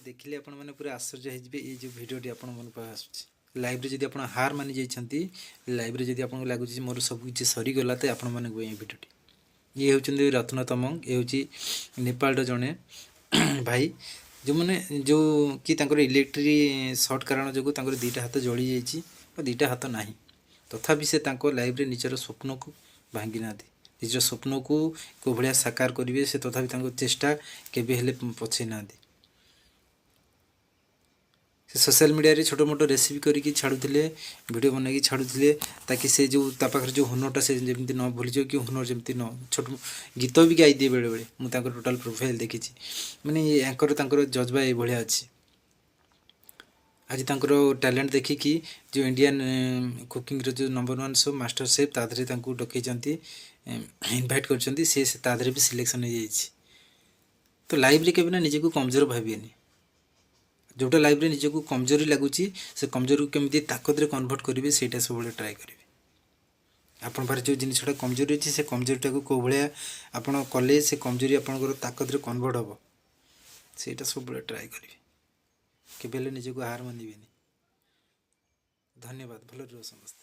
देखिले आपण मैंने पूरा आश्चर्य हो ये जो भिडटी आप लाइव जब आप हार मानि जाइए लाइव जब आपको लगुच मोर सब किसी सरीगला तो आपण मैंने भिडटी ये हूँ रत्न तमंग ये हूँ नेपाल जड़े भाई जो मैंने जो कि इलेक्ट्री सर्ट कारण जो दीटा हाथ जली जाइए दीटा हाथ ना तथापि से लाइव रे निजर स्वप्न को भांगी ना निज स्वप्न को को भाया साकार करेंगे से तथापि चेष्टा केबे पछे ना सोशल मीडिया रे छोटो मोटो रेसिपी करके छाड़ुले वीडियो बनई छाड़ुले ताकि से जो पाखे जो हुनरटा से जमी न भूली जाए कि हुनर जमी न छोट गीत भी गाई दिए बेले बेले मुझे टोटाल प्रोफाइल देखी माने एंकर जज्बा ये भाया अच्छी आज टैलेंट देखिकी जो इंडियन कुकिंग जो नंबर 1 शो मास्टर शेफ तादरे डकई इनभाइट कर भी सिलेक्शन हो तो लाइव रे केबे ना निजे को कमजोर भाविएनी जोटा लाइव रे निजे को कमजोरी लगुच से कमजोरी को केमी ताकत रे कन्वर्ट करेंगे से सब ट्राए करेंगे आपन पारे जो जिनटा कमजोरी अच्छी से कमजोरीटा को कौ भाया आपड़ कले से कमजोरी आपंकर ताकत रे कन्वर्ट हम से सब ट्राए करेंगे केबे निजे को हार मानिबेनी। धन्यवाद। भल रह समस्त।